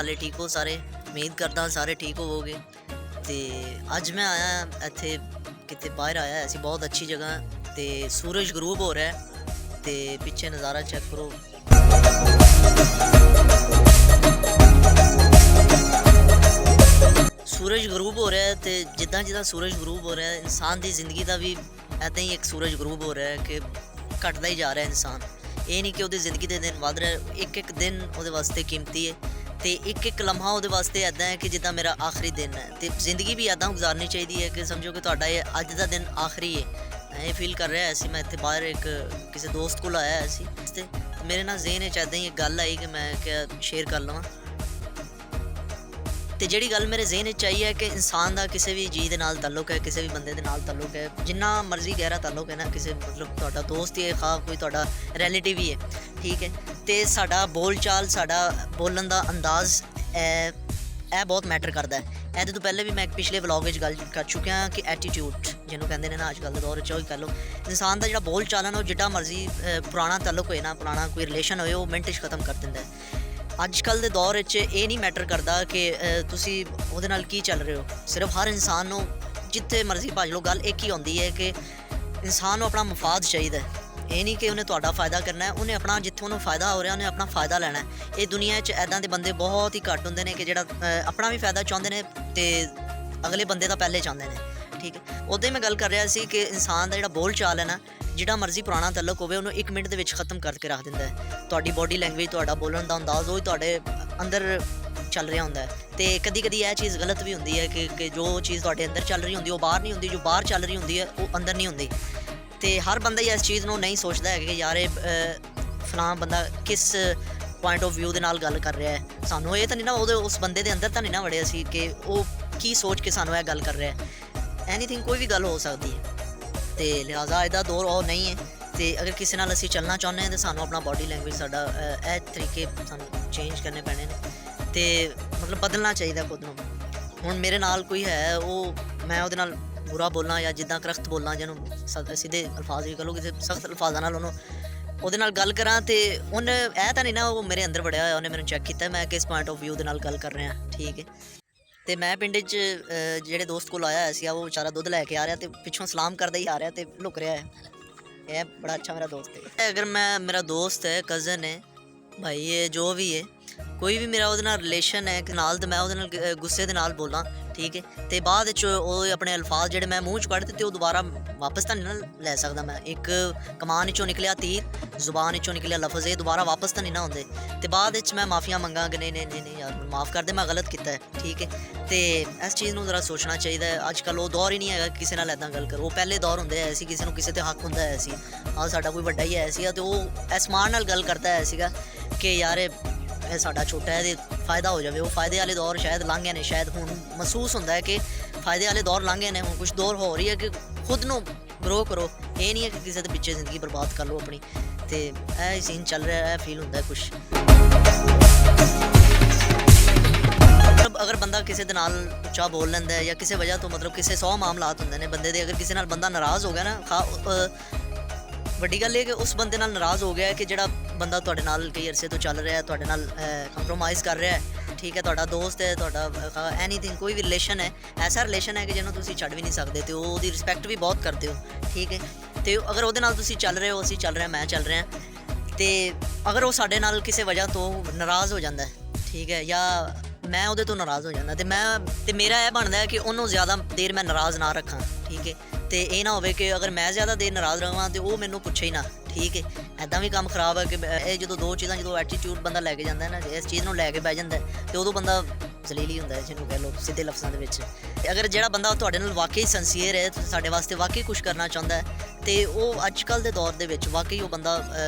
हाले ठीक हो सारे? उम्मीद करदा सारे ठीक होवोगे। ते अज मैं आया इत्थे किते बाहर आया ऐसी बहुत अच्छी जगह ते सूरज गरूब हो रहा है ते पिछे नज़ारा चेक करो। सूरज गरूब हो रहा है ते जिद्दां जिद्दां सूरज गरूब हो रहा है इंसान की जिंदगी का भी ऐदा ही एक सूरज गरूब हो रहा है कि घटदा ही जा रहा है इंसान। ये नहीं कि वो जिंदगी के दिन वध रहा है, एक एक दिन वो वास्ते कीमती है तो एक एक लम्हा वो वास्ते ऐदा है कि जिदा मेरा आखिरी दिन है। तो जिंदगी भी ऐदा गुजारनी चाहिए है कि समझो कि तुहाडा ये अज का दिन आखिरी है। मैं ये फील कर रहा ऐसी मैं इतने बाहर एक किसी दोस्त को आया ऐसी मेरे ना ज़हन ऐदा ही एक गल आई कि मैं क्या शेयर कर लवां। तो जी गल मेरे ज़हन चाहिए है कि इंसान का किसी भी जी के नाल ताल्लुक है, किसी भी बंदे के नाल ताल्लुक है, जिन्ना मर्जी गहरा ताल्लुक है ना किसी मतलब तुहाडा दोस्त ही है खा कोई तुहाडा रिलेटिव ही है, ठीक है। तो साडा बोल चाल साडा बोलन का अंदाज़ ए बहुत मैटर करता है। ਇਹਦੇ तो पहले भी मैं एक पिछले व्लॉग में गल कर चुका कि एटीट्यूड जिन्होंने कहते हैं ना अजकल के दौर च कह लो इंसान का जो बोल चाल है ना जिड्डा मर्जी पुराना ताल्लुक होए ना पुराना कोई रिलेशन होए वो मिनट च खत्म कर देंदा है। अजकल के दौर ये नहीं मैटर करता कि तुसी उहदे नाल की चल रहे हो, सिर्फ हर इंसान नूं जिथे मर्जी भज लो गल एक ही आती है कि इंसान नूं अपना मफाद चाहिए। ये नहीं कि उन्हें तुहाडा फ़ायदा करना है, उन्हें अपना जिथे उन्होंने फ़ायदा हो रहा उन्हें अपना फ़ायदा लेना है। ये दुनिया ऐदा के बंदे बहुत ही घट होंगे ने कि जिहड़ा अपना भी फ़ायदा चाहते हैं तो अगले बंदे का पहले चाहते हैं, ठीक है। उदे मैं गल कर रहा सी कि इंसान का जिहड़ा बोल चाल है ना जिहड़ा मर्जी पुराना तल्लक होवे उन्होंने एक मिनट के खत्म करके रख दिंदा है। तुहाडी बॉडी लैंगवेज तुहाडा बोलन का अंदाज़ वो तुहाडे अंदर चल रहा होंदा है। तो कदी कदी यह चीज़ गलत भी होंदी है कि जो चीज़ तुहाडे अंदर चल रही होंदी वो बाहर नहीं होंदी, जो बाहर चल रही होंदी है वो अंदर नहीं होंदी। तो हर बंदा ही इस चीज़ को नहीं सोचता है कि यार फलां बंदा किस पॉइंट ऑफ व्यू के नाल गल कर रहा है। सानू ये तो नहीं ना उस बंदे के अंदर तो नहीं ना वड़िया सी कि वो की सोच के सानू गल कर रहा है। एनीथिंग कोई भी गल हो सकती है। तो लिहाजा इसका दौर और नहीं है। तो अगर किसी नाल असीं चलना चाहते हैं तो सानू अपना बॉडी लैंगवेज साडा ए तरीके सानू चेंज करने पैने ने तो मतलब बदलना चाहिए खुद नूं। हुण मेरे नाल कोई है वो मैं उहदे नाल बुरा बोलना या जिद्दां करख्त बोलना जिन्होंने सीधे अल्फाज भी करो किसी सख्त अल्फाजा नाल उहदे नाल गल करा तो उन्हें यह तो नहीं ना वो मेरे अंदर वड़िया होया उन्हें मैंने चैक किया मैं किस पॉइंट ऑफ व्यू के नाल गल कर रहा, ठीक है। तो मैं पिंड जेह्ड़े दोस्त को आया ऐसी वो बेचारा दुध लैके आ रहा तो पिछों सलाम करदा ही आ रहा तो लुक रहा है। यह बड़ा अच्छा मेरा दोस्त है। अगर मैं मेरा दोस्त है कज़न है भाई ये जो भी है कोई भी मेरा उहदे नाल रिलेशन है नाल तो मैं उहदे नाल गुस्से दे नाल बोलां, ठीक है। तो बाद अपने अल्फाज जोड़े मैं मूँह च कढ़ दिते दोबारा वापस तो नहीं ना लै सकदा। मैं एक कमान चों निकलिया तीर जुबान चों निकलिया लफज ये दोबारा वापस तो नहीं ना आते। तो बाद मैं माफ़िया मंगा कि नहीं नहीं नहीं नहीं यार माफ़ कर दे मैं गलत किया है, ठीक है। तो इस चीज़ को ज़रा सोचना चाहिए। अजकल वो दौर ही नहीं है किसी नाल ऐदा गल कर। वो पहले दौर होंगे ऐसी किसी को किसी हक होंदा है ऐसी हाँ साडा कोई वड्डा ही है ऐसी तो वो असमान नाल गल करता है ऐसी कि यार साडा छोटा है तो फ़ायदा हो जाए। वो फ़ायदे वाले दौर शायद लंघ गए हैं, शायद हुण महसूस होंदा है कि फ़ायदे वाले दौर लंघ गए हैं। हुण कुछ दौर हो रही है कि खुद नूं ग्रो करो, ये नहीं है कि किसी के पिछे जिंदगी बर्बाद कर लो अपनी। तो यह सीन चल रहा है फील होंदा है कुछ। मतलब अगर बंदा किसी दे नाल उच्चा बोल लैंदा है या किसी वजह तो मतलब किसी 100 मामलात होंदे ने बंदे दे अगर किसी नाल बंदा नाराज़ हो गया ना वड्डी गल कि उस बंदे नाल नाराज़ हो गया है कि जिहड़ा बंदा तुहाडे नाल कई अरसे तो चल रहा है तुहाडे नाल कंप्रोमाइज़ कर रहा है, ठीक है। तुहाडा दोस्त है तुहाडा एनीथिंग कोई भी रिलेशन है ऐसा रिलेशन है कि जिन्होंने तुसीं छड्ड भी नहीं सकते तो उसकी रिस्पैक्ट भी बहुत करते हो, ठीक है। तो अगर उहदे नाल तुसीं चल रहे हो असीं चल रहे हैं मैं चल रहा तो अगर वो साडे नाल किसी वजह तो नाराज़ हो जाता है, ठीक है, या मैं उहदे तो नाराज़ हो जाता तो मेरा यह बनता है कि उन्होंने ज़्यादा देर मैं नाराज़ ना रखा, ठीक है। तो ये ना हो कि अगर मैं ज़्यादा देर नाराज़ रहा तो वो मैनू पूछे ही ना, ठीक है। ऐदा भी काम खराब है कि जो दो चीज़ां जो एटीट्यूड बंदा लैके जाता है ना इस चीज़ को लैके बह जाता है तो उदों बंदा जलील ही होंदा है जिन्होंने कह लो सीधे लफ्ज़ों के विच। अगर जिहड़ा बंदा तुहाडे नाल वाकई संसीयर है साडे वास्ते वाकई कुछ करना चाहता है तो वो अजकल के दौर दे विच वाकई वो बंदा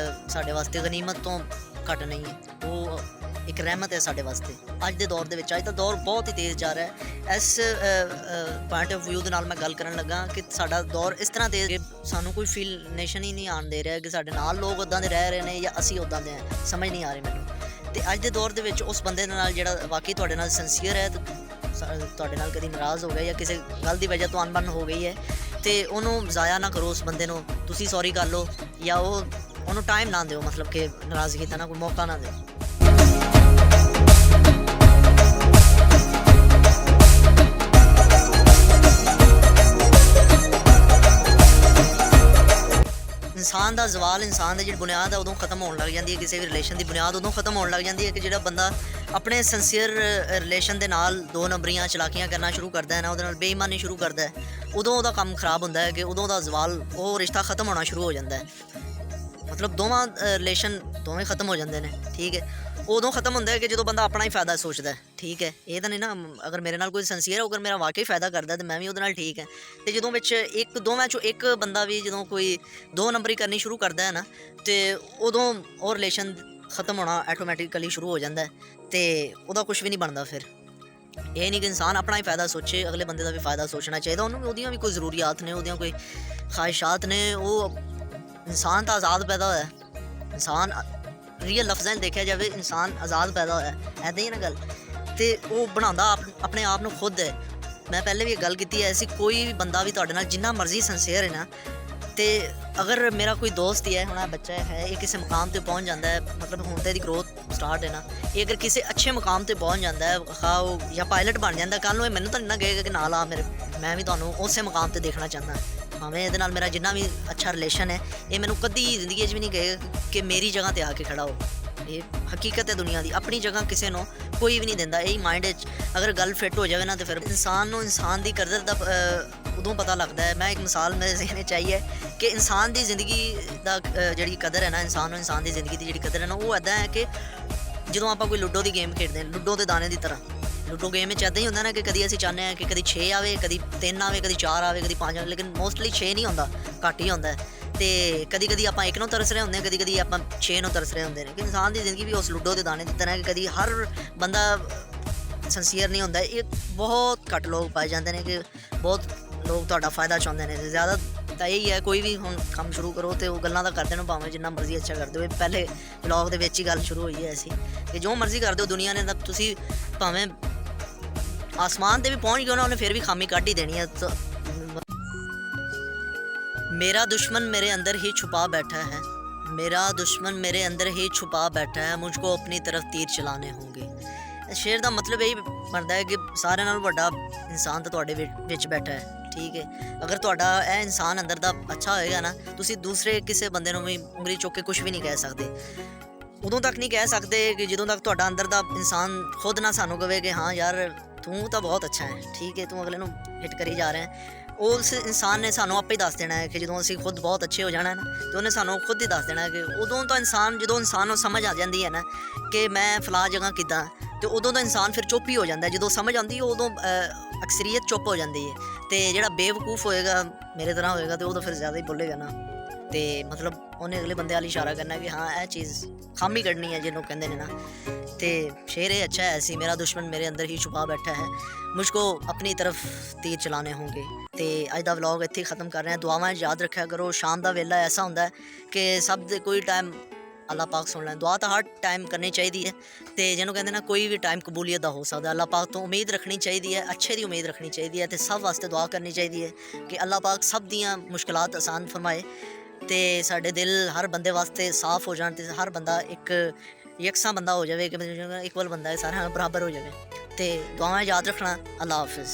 साडे वास्ते गनीमत तो घट नहीं है, वो एक रहमत है साडे वास्ते। अज के दौर के अज का दौर बहुत ही तेज़ जा रहा है। इस पॉइंट ऑफ व्यू के नाल मैं गल करन लगा कि साडा दौर इस तरह तेज़ कि सानू कोई फील नेशन ही नहीं आन दे रहा कि साडे नाल लोग उदां दे रह रहे हैं या असी उदां दे हैं, समझ नहीं आ रही मैनू। तो अज के दौर के उस बंदे नाल जिहड़ा वाकई तुहाडे नाल सिंसीयर है तुहाडे नाल कदी नाराज़ हो गया या किसी गल की वजह तो अनबन हो गई है तो उन्होंने ज़ाया ना करो उस बंदे नूं तुसीं सॉरी कर लो या उन्होंने टाइम ना दो मतलब कि नाराज़गी का ना कोई मौका ना दो। ਇਨਸਾਨ ਦਾ ਜ਼ਵਾਲ, ਇਨਸਾਨ ਦੀ ਜਿਹੜੀ ਬੁਨਿਆਦ ਹੈ ਉਦੋਂ ਖਤਮ ਹੋਣ ਲੱਗ ਜਾਂਦੀ ਹੈ। ਕਿਸੇ ਵੀ ਰਿਲੇਸ਼ਨ ਦੀ ਬੁਨਿਆਦ ਉਦੋਂ ਖਤਮ ਹੋਣ ਲੱਗ ਜਾਂਦੀ ਹੈ ਕਿ ਜਿਹੜਾ ਬੰਦਾ ਆਪਣੇ ਸਿੰਸੀਅਰ ਰਿਲੇਸ਼ਨ ਦੇ ਨਾਲ ਦੋ ਨੰਬਰੀਆਂ ਚਲਾਕੀਆਂ ਕਰਨਾ ਸ਼ੁਰੂ ਕਰਦਾ ਹੈ ਨਾ, ਉਹਦੇ ਨਾਲ ਬੇਈਮਾਨੀ ਸ਼ੁਰੂ ਕਰਦਾ ਹੈ, ਉਦੋਂ ਉਹਦਾ ਕੰਮ ਖਰਾਬ ਹੁੰਦਾ ਹੈ ਕਿ ਉਦੋਂ ਦਾ ਜ਼ਵਾਲ, ਉਹ ਰਿਸ਼ਤਾ ਖਤਮ ਹੋਣਾ ਸ਼ੁਰੂ ਹੋ ਜਾਂਦਾ ਹੈ। ਮਤਲਬ ਦੋਵਾਂ ਰਿਲੇਸ਼ਨ ਦੋਵੇਂ ਖਤਮ ਹੋ ਜਾਂਦੇ ਨੇ, ਠੀਕ ਹੈ। ਉਦੋਂ ਖਤਮ ਹੁੰਦਾ ਹੈ ਕਿ ਜਦੋਂ ਬੰਦਾ ਆਪਣਾ ਹੀ ਫਾਇਦਾ ਸੋਚਦਾ ਹੈ, ਠੀਕ ਹੈ। ਇਹ ਤਾਂ ਨਹੀਂ ਨਾ, ਅਗਰ ਮੇਰੇ ਨਾਲ ਕੋਈ ਸਿੰਸੀਅਰ, ਅਗਰ ਮੇਰਾ ਵਾਕਈ ਫਾਇਦਾ ਕਰਦਾ ਤਾਂ ਮੈਂ ਵੀ ਉਹਦੇ ਨਾਲ ਠੀਕ ਹੈ। ਅਤੇ ਜਦੋਂ ਵਿੱਚ ਦੋਵਾਂ 'ਚੋਂ ਇੱਕ ਬੰਦਾ ਵੀ ਜਦੋਂ ਕੋਈ ਦੋ ਨੰਬਰੀ ਕਰਨੀ ਸ਼ੁਰੂ ਕਰਦਾ ਹੈ ਨਾ, ਅਤੇ ਉਦੋਂ ਉਹ ਰਿਲੇਸ਼ਨ ਖਤਮ ਹੋਣਾ ਆਟੋਮੈਟਿਕਲੀ ਸ਼ੁਰੂ ਹੋ ਜਾਂਦਾ ਹੈ ਅਤੇ ਉਹਦਾ ਕੁਛ ਵੀ ਨਹੀਂ ਬਣਦਾ ਫਿਰ। ਇਹ ਨਹੀਂ ਕਿ ਇਨਸਾਨ ਆਪਣਾ ਹੀ ਫਾਇਦਾ ਸੋਚੇ, ਅਗਲੇ ਬੰਦੇ ਦਾ ਵੀ ਫਾਇਦਾ ਸੋਚਣਾ ਚਾਹੀਦਾ। ਉਹਨੂੰ ਵੀ ਉਹਦੀਆਂ ਵੀ ਕੋਈ ਜ਼ਰੂਰੀਆਤ ਨੇ, ਉਹਦੀਆਂ ਕੋਈ ਖਾਹਿਸ਼ਾਤ ਨੇ। ਉਹ ਇਨਸਾਨ ਤਾਂ ਆਜ਼ਾਦ ਪੈਦਾ ਹੋਇਆ, ਇਨਸਾਨ ਰੀਅਲ ਲਫ਼ਜ਼ਾਂ 'ਚ ਦੇਖਿਆ ਜਾਵੇ ਇਨਸਾਨ ਆਜ਼ਾਦ ਪੈਦਾ ਹੋਇਆ, ਇੱਦਾਂ ਹੀ ਨਾ ਗੱਲ। ਅਤੇ ਉਹ ਬਣਾਉਂਦਾ ਆਪਣੇ ਆਪ ਨੂੰ ਖੁਦ ਹੈ। ਮੈਂ ਪਹਿਲੇ ਵੀ ਇਹ ਗੱਲ ਕੀਤੀ ਹੈ, ਐਸੀ ਕੋਈ ਵੀ ਬੰਦਾ ਵੀ ਤੁਹਾਡੇ ਨਾਲ ਜਿੰਨਾ ਮਰਜ਼ੀ ਸਿੰਸੀਅਰ ਹੈ ਨਾ, ਅਤੇ ਅਗਰ ਮੇਰਾ ਕੋਈ ਦੋਸਤ ਹੀ ਹੈ, ਹੁਣ ਇਹ ਬੱਚਾ ਹੈ, ਇਹ ਕਿਸੇ ਮੁਕਾਮ 'ਤੇ ਪਹੁੰਚ ਜਾਂਦਾ ਹੈ, ਮਤਲਬ ਹੁਣ ਤਾਂ ਇਹਦੀ ਗਰੋਥ ਸਟਾਰਟ ਹੈ ਨਾ, ਇਹ ਅਗਰ ਕਿਸੇ ਅੱਛੇ ਮੁਕਾਮ 'ਤੇ ਪਹੁੰਚ ਜਾਂਦਾ ਹੈ, ਉਹ ਜਾਂ ਪਾਇਲਟ ਬਣ ਜਾਂਦਾ, ਕੱਲ੍ਹ ਨੂੰ ਇਹ ਮੈਨੂੰ ਤਾਂ ਨਹੀਂ ਨਾ ਕਹੇਗਾ ਕਿ ਨਾਲ ਆ ਮੇਰੇ, ਮੈਂ ਵੀ ਤੁਹਾਨੂੰ ਉਸੇ ਮੁਕਾਮ 'ਤੇ ਦੇਖਣਾ ਚਾਹੁੰਦਾ। ਭਾਵੇਂ ਇਹਦੇ ਨਾਲ ਮੇਰਾ ਜਿੰਨਾ ਵੀ ਅੱਛਾ ਰਿਲੇਸ਼ਨ ਹੈ, ਇਹ ਮੈਨੂੰ ਕਦੀ ਜ਼ਿੰਦਗੀ 'ਚ ਵੀ ਨਹੀਂ ਕਹੇਗਾ ਕਿ ਮੇਰੀ ਜਗ੍ਹਾ 'ਤੇ ਆ ਕੇ ਖੜ੍ਹਾ ਹੋ। ਇਹ ਹਕੀਕਤ ਹੈ ਦੁਨੀਆ ਦੀ, ਆਪਣੀ ਜਗ੍ਹਾ ਕਿਸੇ ਨੂੰ ਕੋਈ ਵੀ ਨਹੀਂ ਦਿੰਦਾ। ਇਹੀ ਮਾਇੰਡ ਵਿੱਚ ਅਗਰ ਗੱਲ ਫਿੱਟ ਹੋ ਜਾਵੇ ਨਾ, ਤਾਂ ਫਿਰ ਇਨਸਾਨ ਨੂੰ ਇਨਸਾਨ ਦੀ ਕਦਰ ਦਾ ਉਦੋਂ ਪਤਾ ਲੱਗਦਾ ਹੈ। ਮੈਂ ਇੱਕ ਮਿਸਾਲ ਮੇਰੇ ਜ਼ਿਹਨ 'ਚ ਆਈ ਹੈ ਕਿ ਇਨਸਾਨ ਦੀ ਜ਼ਿੰਦਗੀ ਦਾ ਜਿਹੜੀ ਕਦਰ ਹੈ ਨਾ, ਇਨਸਾਨ ਨੂੰ ਇਨਸਾਨ ਦੀ ਜ਼ਿੰਦਗੀ ਦੀ ਜਿਹੜੀ ਕਦਰ ਹੈ ਨਾ, ਉਹ ਇੱਦਾਂ ਹੈ ਕਿ ਜਦੋਂ ਆਪਾਂ ਕੋਈ ਲੂਡੋ ਦੀ ਗੇਮ ਖੇਡਦੇ ਹਾਂ, ਲੂਡੋ ਦੇ ਦਾਣੇ ਦੀ ਤਰ੍ਹਾਂ, ਲੂਡੋ ਗੇਮ ਵਿੱਚ ਇੱਦਾਂ ਹੀ ਹੁੰਦਾ ਨਾ ਕਿ ਕਦੀ ਅਸੀਂ ਚਾਹੁੰਦੇ ਹਾਂ ਕਿ ਕਦੀ 6 ਆਵੇ, ਕਦੀ 3 ਆਵੇ, ਕਦੀ 4 ਆਵੇ, ਕਦੀ 5 ਆਵੇ, ਲੇਕਿਨ ਮੋਸਟਲੀ 6 ਨਹੀਂ ਆਉਂਦਾ, ਘੱਟ ਹੀ ਆਉਂਦਾ। ਅਤੇ ਕਦੀ ਕਦੀ ਆਪਾਂ 1 ਨੂੰ ਤਰਸ ਰਹੇ ਹੁੰਦੇ ਹਾਂ, ਕਦੀ ਕਦੀ ਆਪਾਂ 6 ਨੂੰ ਤਰਸ ਰਹੇ ਹੁੰਦੇ ਨੇ। ਕਿ ਇਨਸਾਨ ਦੀ ਜ਼ਿੰਦਗੀ ਵੀ ਉਸ ਲੂਡੋ ਦੇ ਦਾਣੇ ਦੀ ਤਰ੍ਹਾਂ ਹੈ ਕਿ ਕਦੀ ਹਰ ਬੰਦਾ ਸਿੰਸੀਅਰ ਨਹੀਂ ਹੁੰਦਾ। ਇਹ ਬਹੁਤ ਘੱਟ ਲੋਕ ਪਾਏ ਜਾਂਦੇ ਨੇ ਕਿ ਬਹੁਤ ਲੋਕ ਤੁਹਾਡਾ ਫਾਇਦਾ ਚਾਹੁੰਦੇ ਨੇ। ਜ਼ਿਆਦਾ ਤਾਂ ਇਹੀ ਹੈ, ਕੋਈ ਵੀ ਹੁਣ ਕੰਮ ਸ਼ੁਰੂ ਕਰੋ ਅਤੇ ਉਹ ਗੱਲਾਂ ਤਾਂ ਕਰਦੇ ਨੇ, ਭਾਵੇਂ ਜਿੰਨਾ ਮਰਜ਼ੀ ਅੱਛਾ ਕਰਦੇ ਹੋ। ਪਹਿਲੇ ਵਲੋਗ ਦੇ ਵਿੱਚ ਹੀ ਗੱਲ ਸ਼ੁਰੂ ਹੋਈ ਹੈ ਐਸੀ ਕਿ ਜੋ ਮਰਜ਼ੀ ਕਰਦੇ ਹੋ ਦੁਨੀਆ ਨੇ, ਤਾਂ ਤੁਸੀਂ ਭਾਵੇਂ ਆਸਮਾਨ 'ਤੇ ਵੀ ਪਹੁੰਚ ਗਏ ਨਾ, ਉਹਨੇ ਫਿਰ ਵੀ ਖਾਮੀ ਕੱਢ ਹੀ ਦੇਣੀ ਹੈ। मेरा दुश्मन मेरे अंदर ही छुपा बैठा है, मेरा दुश्मन मेरे अंदर ही छुपा बैठा है, मुझको अपनी तरफ तीर चलाने होंगे। शेर ਦਾ ਮਤਲਬ ਇਹੀ ਬਣਦਾ ਹੈ ਕਿ ਸਾਰਿਆਂ ਨਾਲੋਂ ਵੱਡਾ ਇਨਸਾਨ ਤਾਂ ਤੁਹਾਡੇ ਵਿੱਚ ਬੈਠਾ ਹੈ, ਠੀਕ ਹੈ। ਅਗਰ ਤੁਹਾਡਾ ਇਹ ਇਨਸਾਨ ਅੰਦਰ ਦਾ ਅੱਛਾ ਹੋਏਗਾ ਨਾ, ਤੁਸੀਂ ਦੂਸਰੇ ਕਿਸੇ ਬੰਦੇ ਨੂੰ ਵੀ ਉਂਗਲੀ ਚੁੱਕ ਕੇ ਕੁਝ ਵੀ ਨਹੀਂ ਕਹਿ ਸਕਦੇ। ਉਦੋਂ ਤੱਕ ਨਹੀਂ ਕਹਿ ਸਕਦੇ ਕਿ ਜਦੋਂ ਤੱਕ ਤੁਹਾਡਾ ਅੰਦਰ ਦਾ ਇਨਸਾਨ ਖੁਦ ਨਾ ਸਾਨੂੰ ਕਹੇ ਕਿ ਹਾਂ ਯਾਰ ਤੂੰ ਤਾਂ ਬਹੁਤ ਅੱਛਾ ਹੈ, ਠੀਕ ਹੈ, ਤੂੰ ਅਗਲੇ ਨੂੰ ਹਿੱਟ ਕਰੀ ਜਾ ਰਿਹਾ ਹੈ। ਉਸ ਇਨਸਾਨ ਨੇ ਸਾਨੂੰ ਆਪੇ ਹੀ ਦੱਸ ਦੇਣਾ ਹੈ ਕਿ ਜਦੋਂ ਅਸੀਂ ਖੁਦ ਬਹੁਤ ਅੱਛੇ ਹੋ ਜਾਣਾ ਨਾ, ਅਤੇ ਉਹਨੇ ਸਾਨੂੰ ਖੁਦ ਹੀ ਦੱਸ ਦੇਣਾ ਕਿ ਉਦੋਂ ਤਾਂ ਜਦੋਂ ਇਨਸਾਨ ਨੂੰ ਸਮਝ ਆ ਜਾਂਦੀ ਹੈ ਨਾ ਕਿ ਮੈਂ ਫਲਾਹ ਜਗ੍ਹਾ ਕਿੱਦਾਂ, ਅਤੇ ਉਦੋਂ ਤਾਂ ਇਨਸਾਨ ਫਿਰ ਚੁੱਪ ਹੀ ਹੋ ਜਾਂਦਾ। ਜਦੋਂ ਸਮਝ ਆਉਂਦੀ ਹੈ ਉਦੋਂ ਅਕਸਰੀਅਤ ਚੁੱਪ ਹੋ ਜਾਂਦੀ ਹੈ। ਅਤੇ ਜਿਹੜਾ ਬੇਵਕੂਫ ਹੋਏਗਾ, ਮੇਰੇ ਤਰ੍ਹਾਂ ਹੋਏਗਾ, ਅਤੇ ਉਹ ਤਾਂ ਫਿਰ ਜ਼ਿਆਦਾ ਹੀ ਬੋਲੇਗਾ ਨਾ, ਅਤੇ ਮਤਲਬ ਉਹਨੇ ਅਗਲੇ ਬੰਦੇ ਵੱਲ ਇਸ਼ਾਰਾ ਕਰਨਾ ਕਿ ਹਾਂ ਇਹ ਚੀਜ਼ ਖਾਮੀ ਕੱਢਣੀ ਹੈ ਜਿਹਨੂੰ ਕਹਿੰਦੇ ਨੇ ਨਾ। ਅਤੇ ਸ਼ੇਰ ਇਹ ਅੱਛਾ ਹੈ ਐਸੀ, ਮੇਰਾ ਦੁਸ਼ਮਨ ਮੇਰੇ ਅੰਦਰ ਹੀ ਛੁਪਾ ਬੈਠਾ ਹੈ, ਮੁਝਕੋ ਆਪਣੀ ਤਰਫ ਤੀਰ ਚਲਾਣੇ ਹੋਣਗੇ। ਅਤੇ ਅੱਜ ਦਾ ਵਲੋਗ ਇੱਥੇ ਹੀ ਖਤਮ ਕਰ ਰਹੇ ਹਾਂ। ਦੁਆਵਾਂ ਯਾਦ ਰੱਖਿਆ ਕਰੋ, ਸ਼ਾਮ ਦਾ ਵੇਲਾ ਐਸਾ ਹੁੰਦਾ ਹੈ ਕਿ ਸਭ ਦੇ ਕੋਈ ਟਾਈਮ ਅੱਲਾਹ ਪਾਕ ਸੁਣ ਲੈਣ। ਦੁਆ ਤਾਂ ਹਰ ਟਾਈਮ ਕਰਨੀ ਚਾਹੀਦੀ ਹੈ, ਅਤੇ ਜਿਹਨੂੰ ਕਹਿੰਦੇ ਨਾ ਕੋਈ ਵੀ ਟਾਈਮ ਕਬੂਲੀਅਤ ਦਾ ਹੋ ਸਕਦਾ। ਅੱਲਾਹ ਪਾਕ ਤੋਂ ਉਮੀਦ ਰੱਖਣੀ ਚਾਹੀਦੀ ਹੈ, ਅੱਛੇ ਦੀ ਉਮੀਦ ਰੱਖਣੀ ਚਾਹੀਦੀ ਹੈ, ਅਤੇ ਸਭ ਵਾਸਤੇ ਦੁਆ ਕਰਨੀ ਚਾਹੀਦੀ ਹੈ ਕਿ ਅੱਲਾਹ ਪਾਕ ਸਭ ਦੀਆਂ ਮੁਸ਼ਕਿਲਾਤ ਆਸਾਨ ਫਰਮਾਏ, ਅਤੇ ਸਾਡੇ ਦਿਲ ਹਰ ਬੰਦੇ ਵਾਸਤੇ ਸਾਫ਼ ਹੋ ਜਾਣ, ਅਤੇ ਹਰ ਬੰਦਾ ਇੱਕ ਯਕਸਾ ਬੰਦਾ ਹੋ ਜਾਵੇ, ਕਿ ਇਕੁਅਲ ਬੰਦਾ ਸਾਰਿਆਂ ਨਾਲ ਬਰਾਬਰ ਹੋ ਜਾਵੇ। ਅਤੇ ਦੁਆਵਾਂ ਯਾਦ ਰੱਖਣਾ। ਅੱਲਾਹ ਹਾਫਿਜ਼।